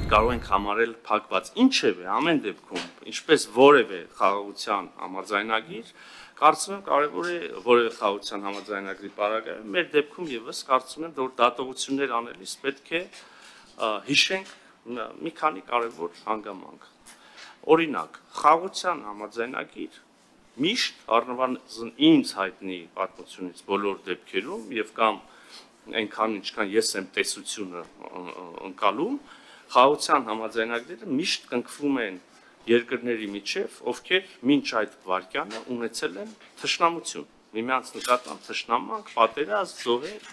կարող ենք համարել փակված, ինչևէ ամեն դեպքում, ինչպես որևէ խաղաղության համաձայնագիր, կարծում եմ կարևոր է որևէ խաղաղության համաձայնագրի պարագայում, մեր դեպքում եւս կարծում եմ, որ դատողություններ անելիս պետք է հիշենք մի քանի կարևոր հանգամանք։ Օրինակ, խաղաղության համաձայնագիր միշտ առնվազն ինձ հայտնի պատմությունից բոլոր դեպքերում եւ կամ այնքան ինչքան ես եմ տեսությունը ընկալում, խաղաղության համաձայնագրերը միշտ կնքվում են երկրների միջև, ովքեր մինչ այդ վայրկյանը ունեցել են թշնամություն, միմյանց նկատմամբ թշնամանք, պատերազմ, զոհեր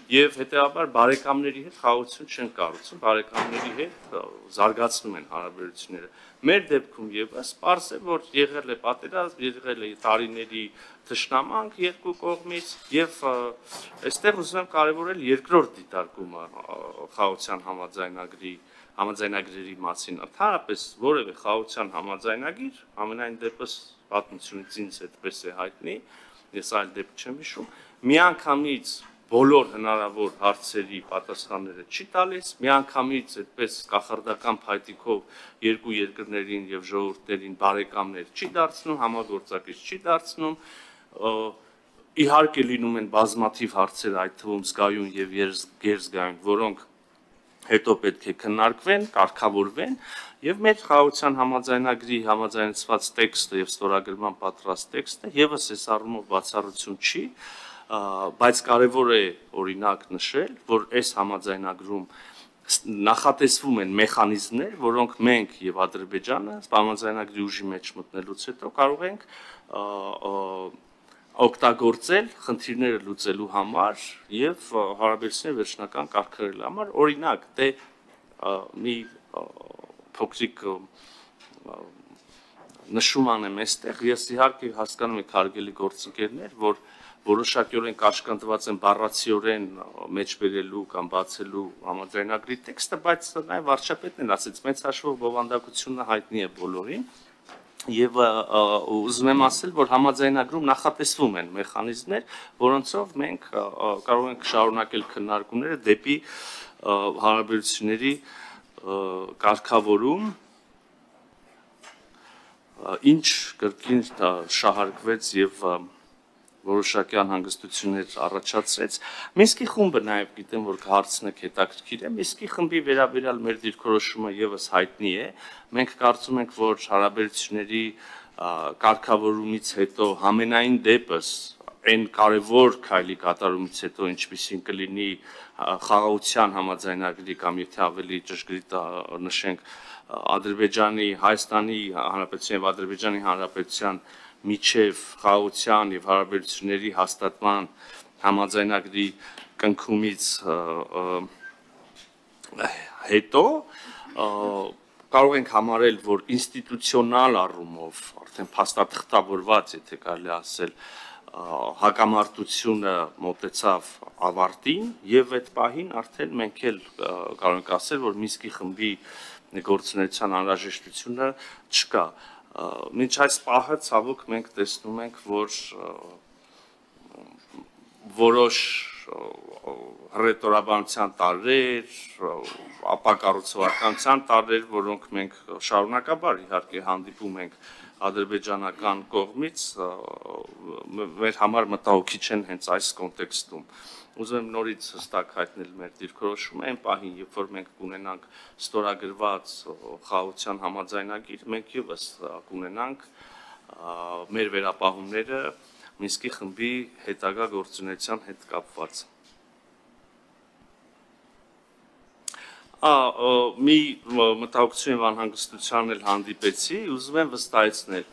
եւ հետեւաբար բարեկամների հետ խաղաղություն չեն կառուցում, բարեկամների հետ զարգացնում են հարաբերությունները։ Մեր դեպքում եւս պարզ է, որ եղել է պատերազմ, եղել է տարիների թշնամանք երկու կողմից եւ այստեղ ուզում եմ կարևորել երկրորդ դիտարկումը խաղաղության համաձայնագրերի մասին։ Ընդհանրապես որևէ խաղաղության համաձայնագիր, ամենայն դեպս պատմությունից ինձ այդպես է հայտնի, ես այլ դեպք չեմ հիշում, միանգամից բոլոր հնարավոր հարցերի պատասխանները չի տալիս, միանգամից այդպես կախարդական փայտիկով երկու երկրներին եւ ժողովուրդներին բարեկամներ չի դարձնում, համագործակից չի դարձնում, իհարկե լինում են բազմաթիվ հարցեր, այդ թվում զգայուն եւ գերզգայուն, որոնք հետո պետք է քննարկվեն, կարգավորվեն եւ մեր խաղաղության համաձայնագրի համաձայնեցված տեքստը եւ ստորագրման պատրաստ տեքստը եւս այս առումով բացառություն չի, բայց կարևոր է օրինակ նշել, որ այս համաձայնագրում նախատեսվում են մեխանիզմներ, որոնք մենք եւ Ադրբեջանը համաձայնագրի ուժի մեջ մտնելուց հետո կարող ենք օգտագործել խնդիրները լուծելու համար եւ հարաբերությունների վերջնական կարգավորելու համար, օրինակ, դե մի փոքրիկ նշում անեմ այստեղ, ես իհարկե հասկանում եք հարգելի գործընկերներ, որ որոշակիորեն կաշկանդված են բառացիորեն մեջբերելու կամ բացելու համաձայնագրի տեքստը, բայց նաեւ վարչապետն էլ ասեց, մեծ հաշվով բովանդակությունը հայտնի է բոլորին։ Եվ ուզում եմ ասել, որ համաձայնագրում նախատեսվում են մեխանիզմներ, որոնցով մենք կարող ենք շարունակել քննարկումները դեպի հարաբերությունների կարգավորում, ինչ կրկին շահարկվեց եւ որոշակի անհանգստություններ առաջացրեց։ Մինսկի խումբը նաև գիտեմ, որ կհարցնեք հետաքրքիր է, Մինսկի խմբի վերաբերյալ մեր դիրքորոշումը եւս հայտնի է։ Մենք կարծում ենք, որ հարաբերությունների կարգավորումից հետո համենայն դեպս այն կարևոր քայլի կատարումից հետո ինչպիսին կլինի խաղաղության համաձայնագրի կամ եթե ավելի ճշգրիտ նշենք Ադրբեջանի, Հայաստանի Հանրապետության եւ Ադրբեջանի Հանրապետության միջև խաղաղության եւ հարաբերությունների հաստատման համաձայնագրի կնքումից հետո կարող ենք համարել, որ ինստիտուցիոնալ առումով արդեն փաստաթղթավորված, եթե կարելի ասել, հակամարտությունը մոտեցավ ավարտին եւ այդ պահին արդեն մենք էլ կարող ենք ասել, որ Մինսկի խմբի գործունեության անհրաժեշտությունը չկա։ Մինչ այս պահը ցավոք մենք տեսնում ենք, որ որոշ հռետորաբանության տարրեր, ապակառուցողականության տարրեր, որոնք մենք շարունակաբար իհարկե հանդիպում ենք ադրբեջանական կողմից, մեր համար մտահոգիչ են հենց այս կոնտեքստում։ Ուզում եմ նորից հստակ հայտնել մեր դիրքորոշումը այն պահին, երբ որ մենք կունենանք ստորագրված խաղաղության համաձայնագիր, մենք եւս կունենանք մեր վերապահումները Մինսկի խմբի հետագա գործունեության հետ կապված։ Մի մտահոգություն եւ անհանգստության էլ հանդիպեցի, ուզում եմ վստահեցնել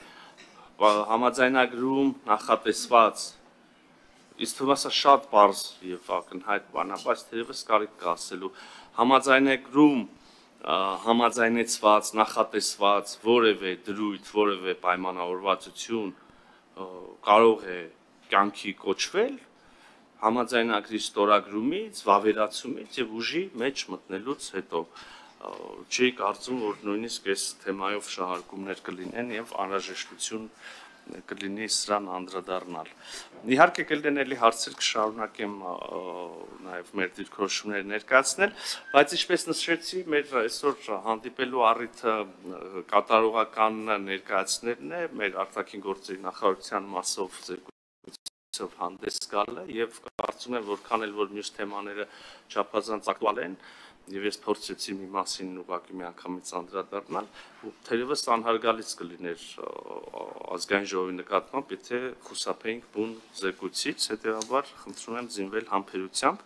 համաձայնագրում նախատեսված Իսկ թվում է շատ պարզ եւ ակնհայտ բան է, բայց թերևս կարիք կա ասելու համաձայնագրում համաձայնեցված, նախատեսված որևէ դրույթ, որևէ պայմանավորվածություն կարող է կյանքի կոչվել համաձայնագրի ստորագրումից, վավերացումից եւ ուժի մեջ մտնելուց հետո չի կարծում, որ նույնիսկ այս թեմայով շահարկումներ կլինեն եւ անհրաժեշտություն կլինի սրան անդրադառնալ։ Իհարկե կլինելի հարցեր կշարունակեմ նաև մեր դիրքորոշումները ներկայացնել, բայց ինչպես նշեցի, մեր այսօր հանդիպելու առիթը կատարողական ներկայացնելն է մեր արտաքին գործերի նախարարության մասով զեկույցով հանդես գալը եւ կարծում եմ որքան էլ որ մյուս թեմաները չափազանց ակտուալ են եւ ես փորձեցի մի մասին ուղղակի միանգամից անդրադառնալ, թերևս անհարգալից կլիներ ազգային ժողովի նկատմամբ, եթե խուսափեինք բուն զեկույցից, հետեւաբար խնդրում եմ զինվել համբերությամբ